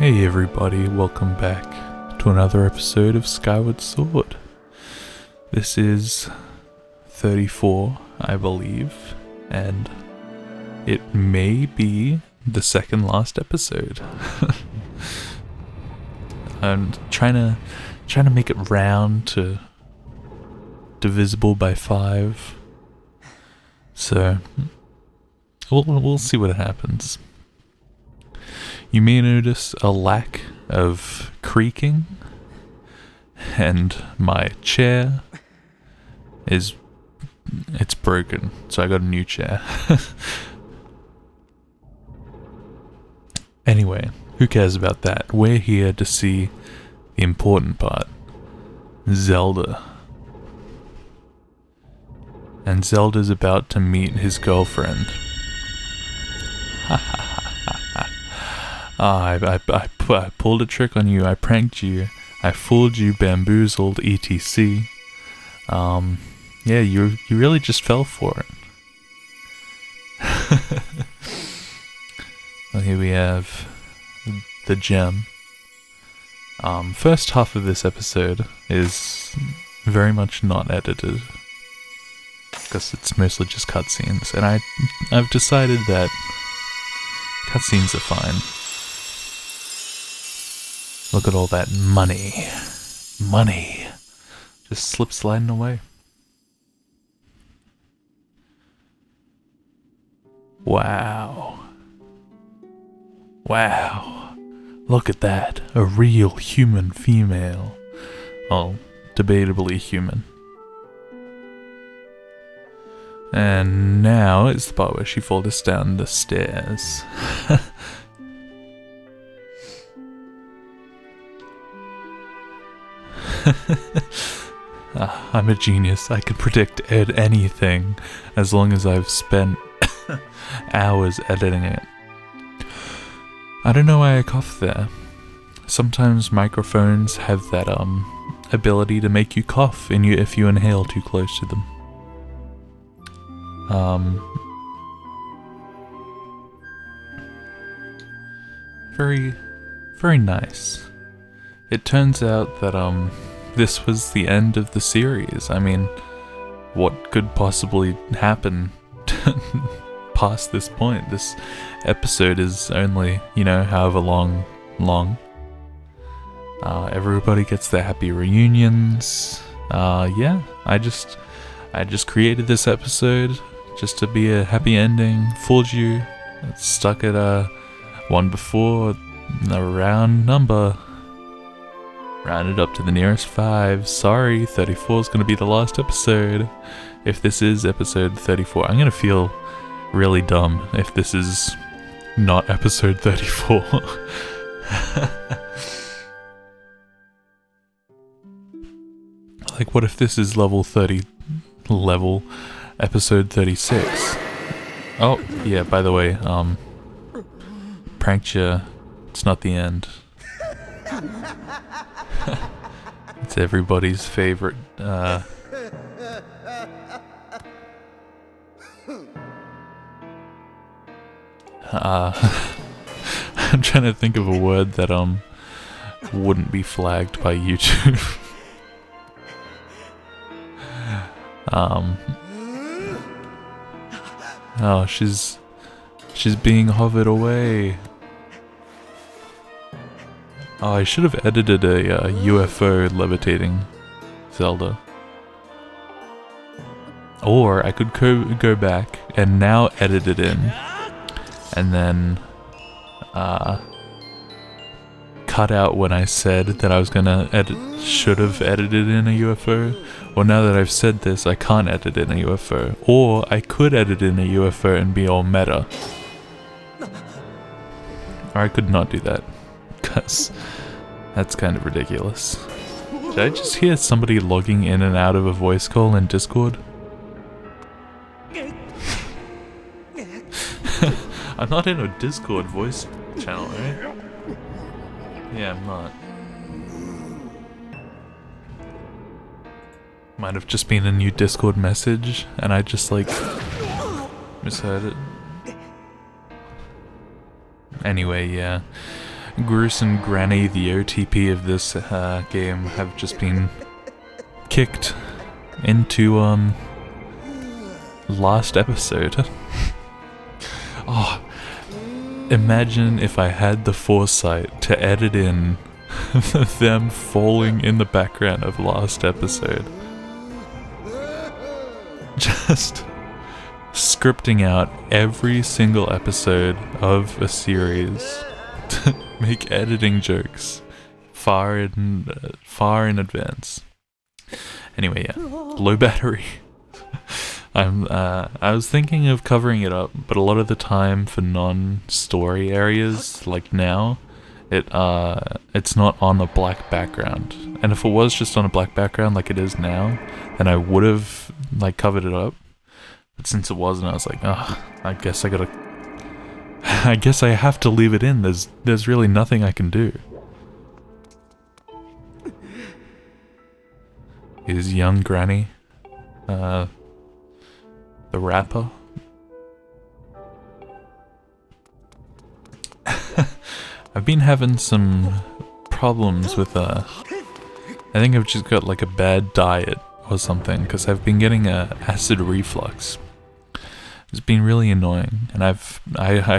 Hey everybody, welcome back to another episode of Skyward Sword. This is 34, I believe, and it may be the second last episode. I'm trying to make it round to divisible by 5. So we'll see what happens. You may notice a lack of creaking, and my chair it's broken, so I got a new chair. Anyway, who cares about that? We're here to see the important part. Zelda. And Zelda's about to meet his girlfriend. I pulled a trick on you, I pranked you, I fooled you, bamboozled, etc. Yeah, you really just fell for it. Well, here we have the gem. First half of this episode is very much not edited, because it's mostly just cutscenes, and I've decided that cutscenes are fine. Look at all that money. Money. Just slip sliding away. Wow. Wow. Look at that. A real human female. Well, debatably human. And now it's the part where she falls down the stairs. I'm a genius. I can predict anything as long as I've spent hours editing it. I don't know why I coughed there. Sometimes microphones have that ability to make you cough if you inhale too close to them. Very, very nice. It turns out that this was the end of the series. I mean, what could possibly happen past this point? This episode is only, however long. Everybody gets their happy reunions. Yeah, I just created this episode just to be a happy ending. Fooled you. Stuck at one before a round number. Rounded up to the nearest 5. Sorry, 34 is going to be the last episode. If this is episode 34, I'm going to feel really dumb if this is not episode 34. Like, what if this is episode 36? Oh, yeah, by the way, pranked you. It's not the end. It's everybody's favorite, I'm trying to think of a word that, wouldn't be flagged by YouTube. Oh, she's being hovered away. Oh, I should have edited a UFO levitating Zelda. Or I could go back and now edit it in, and then cut out when I said that I was gonna should have edited in a UFO. Well, now that I've said this, I can't edit in a UFO. Or I could edit in a UFO and be all meta. Or I could not do that, because that's kind of ridiculous. Did I just hear somebody logging in and out of a voice call in Discord? I'm not in a Discord voice channel, right? Yeah, I'm not. Might have just been a new Discord message, and I just misheard it. Anyway, yeah. Gruce and Granny, the OTP of this game, have just been kicked into last episode. Oh, imagine if I had the foresight to edit in them falling in the background of last episode. Just scripting out every single episode of a series to make editing jokes far in advance. Anyway, yeah, low battery. I was thinking of covering it up, but a lot of the time for non-story areas, like now, it's not on a black background. And if it was just on a black background like it is now, then I would have like covered it up. But since it wasn't, I was like, I guess I have to leave it in. There's really nothing I can do. Is young Granny, the rapper. I've been having some problems with I think I've just got like a bad diet or something, because I've been getting acid reflux. It's been really annoying, and I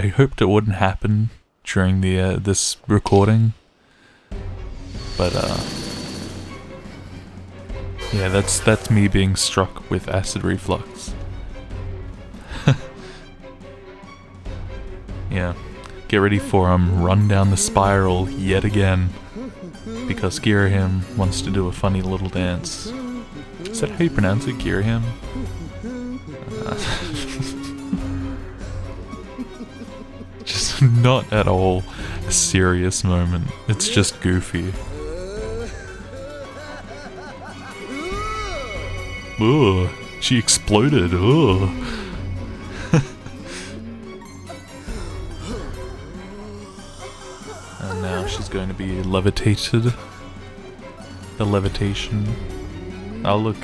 hoped it wouldn't happen during the this recording, but yeah, that's me being struck with acid reflux. Yeah, get ready for run down the spiral yet again, because Girahim wants to do a funny little dance. Is that how you pronounce it, Girahim? Just not at all a serious moment. It's just goofy. Ugh, she exploded. Ugh. And now she's going to be levitated. The levitation. Oh look,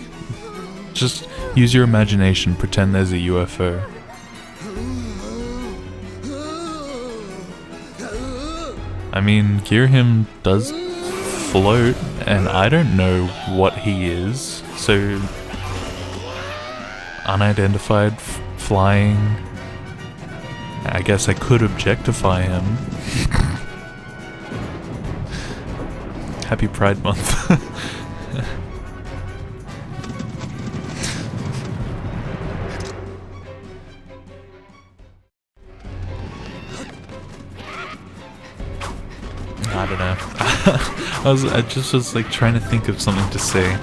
just use your imagination, pretend there's a UFO. I mean, Girahim does float, and I don't know what he is, so unidentified flying. I guess I could objectify him. Happy Pride Month. I don't know. I just was like trying to think of something to say.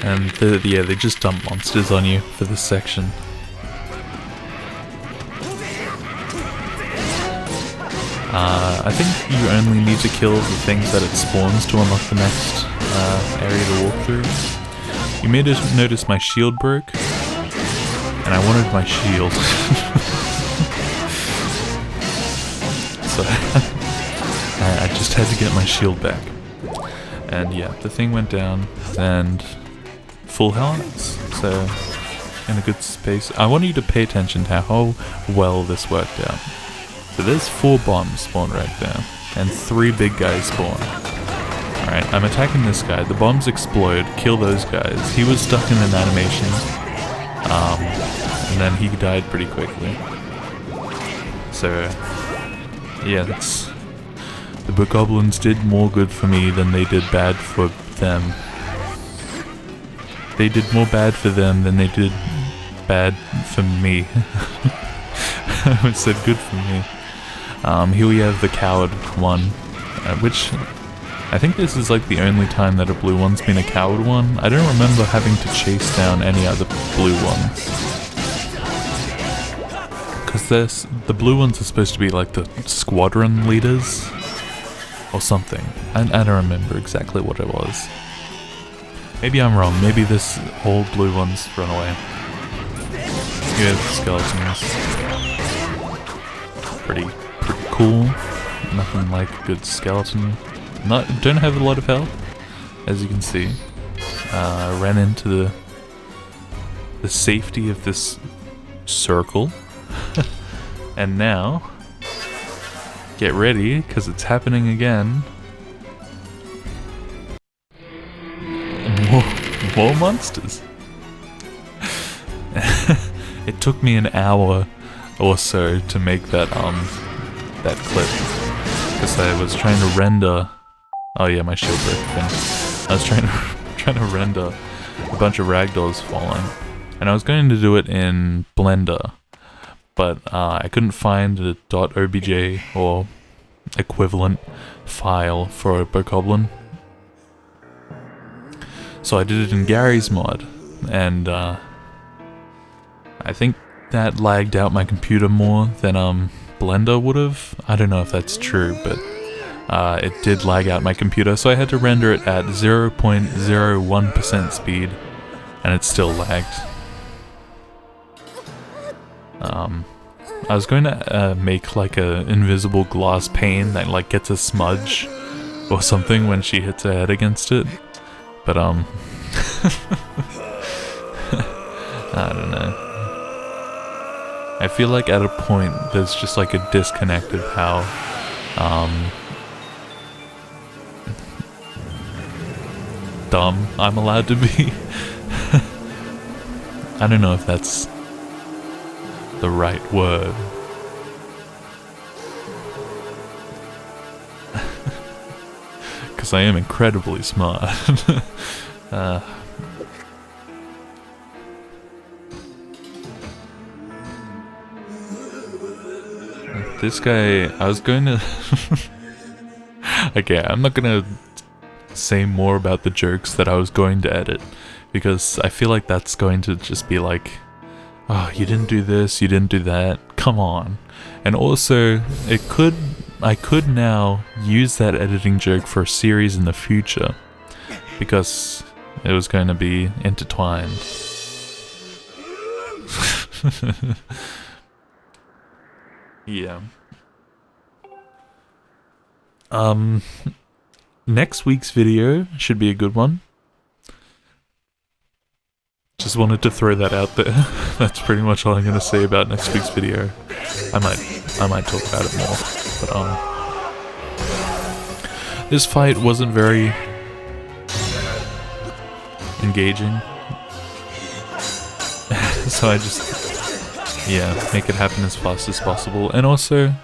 And yeah, they just dump monsters on you for this section. I think you only need to kill the things that it spawns to unlock the next area to walk through. You may just notice my shield broke, and I wanted my shield. So I just had to get my shield back. And yeah, the thing went down, and full health, so in a good space. I want you to pay attention to how well this worked out. So there's 4 bombs spawned right there, and 3 big guys spawn. Alright, I'm attacking this guy, the bombs explode, kill those guys. He was stuck in an animation, and then he died pretty quickly. So, yeah, that's... The BOKOBLINS did more good for me than they did bad for them. They did more bad for them than they did bad for me. I said good for me. Here we have the coward one, which I think this is like the only time that a blue one's been a coward one. I don't remember having to chase down any other blue ones. Because the blue ones are supposed to be like the squadron leaders or something. I don't remember exactly what it was. Maybe I'm wrong. Maybe this all blue ones run away. Here are the skeletons. Pretty cool. Nothing like a good skeleton. Don't have a lot of health, as you can see. ran into the safety of this circle. And now, get ready, because it's happening again. More monsters. It took me an hour or so to make that clip, because I was trying to render. Oh yeah, my shield broke again. I was trying to render a bunch of ragdolls falling, and I was going to do it in Blender, but I couldn't find a .obj or equivalent file for a Bokoblin. So I did it in Gary's mod, and I think that lagged out my computer more than Blender would have. I don't know if that's true, but it did lag out my computer, so I had to render it at 0.01% speed, and it still lagged. I was going to make like a invisible glass pane that like gets a smudge or something when she hits her head against it, but I don't know. I feel like at a point there's just like a disconnect of how dumb I'm allowed to be. I don't know if that's the right word. Because I am incredibly smart. This guy, I was going to... Okay, I'm not going to say more about the jokes that I was going to edit, because I feel like that's going to just be like, oh, you didn't do this, you didn't do that, come on. And also, I could now use that editing joke for a series in the future, because it was going to be intertwined. Yeah. Next week's video should be a good one. Just wanted to throw that out there. That's pretty much all I'm gonna say about next week's video. I might talk about it more, but this fight wasn't very engaging. So I just, yeah, make it happen as fast as possible. And also,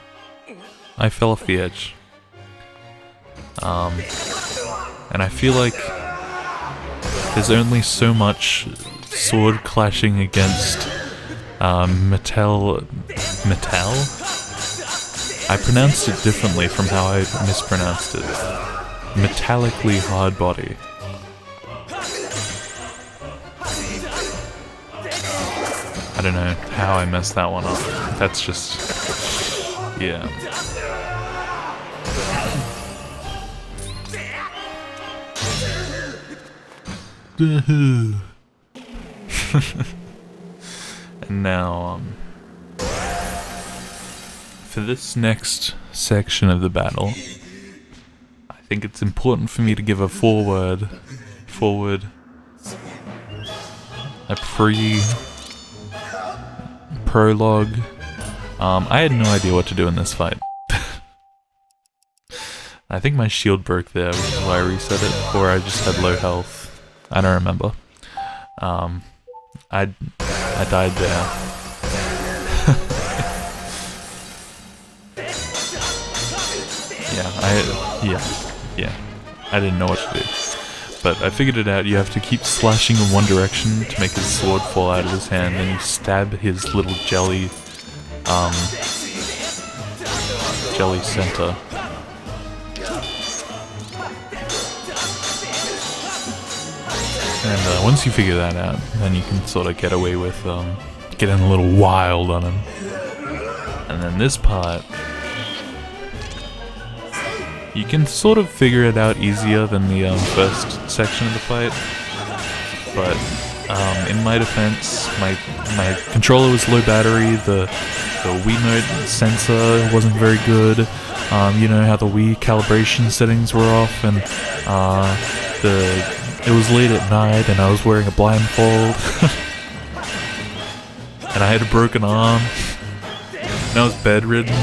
I fell off the edge. And I feel like there's only so much sword clashing against metal. I pronounced it differently from how I mispronounced it. Metallically hard body. I don't know how I messed that one up. That's just, yeah. And now, for this next section of the battle, I think it's important for me to give a forward, a prologue. I had no idea what to do in this fight. I think my shield broke there, which is why I reset it, or I just had low health. I don't remember. I died there. Yeah. I didn't know what to do. But I figured it out. You have to keep slashing in one direction to make his sword fall out of his hand, then you stab his little jelly center. And once you figure that out, then you can sort of get away with getting a little wild on him. And then this part, you can sort of figure it out easier than the first section of the fight. But in my defense, my controller was low battery, the Wiimote sensor wasn't very good. You know how the Wii calibration settings were off, and it was late at night and I was wearing a blindfold. And I had a broken arm. And I was bedridden.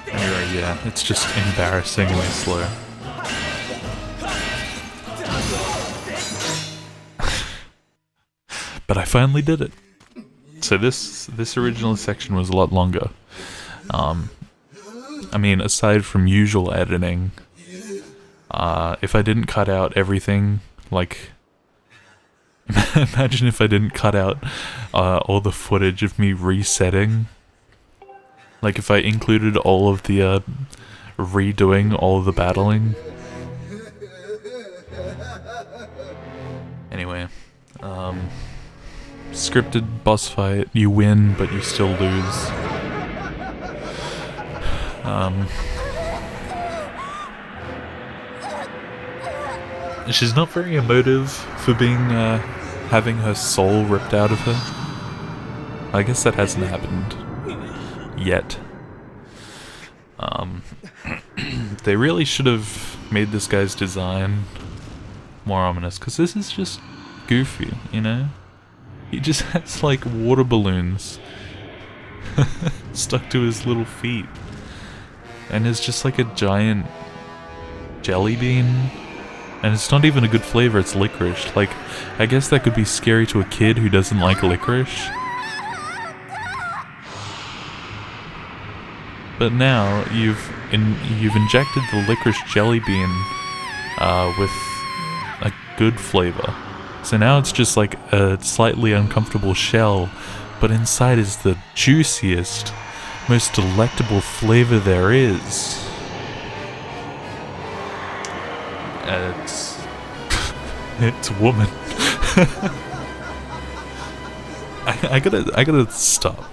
Anyway, yeah, it's just embarrassingly slow. But I finally did it. So this original section was a lot longer. I mean, aside from usual editing, if I didn't cut out everything, like, imagine if I didn't cut out all the footage of me resetting. Like if I included all of the redoing all of the battling. Anyway, scripted boss fight, you win but you still lose. She's not very emotive for being having her soul ripped out of her. I guess that hasn't happened yet. They really should have made this guy's design more ominous, because this is just goofy, you know? He just has like water balloons stuck to his little feet. And it's just like a giant jelly bean. And it's not even a good flavor, it's licorice. Like, I guess that could be scary to a kid who doesn't like licorice. But now, you've injected the licorice jelly bean with a good flavor. So now it's just like a slightly uncomfortable shell, but inside is the juiciest, most delectable flavor there is. It's woman. I gotta stop.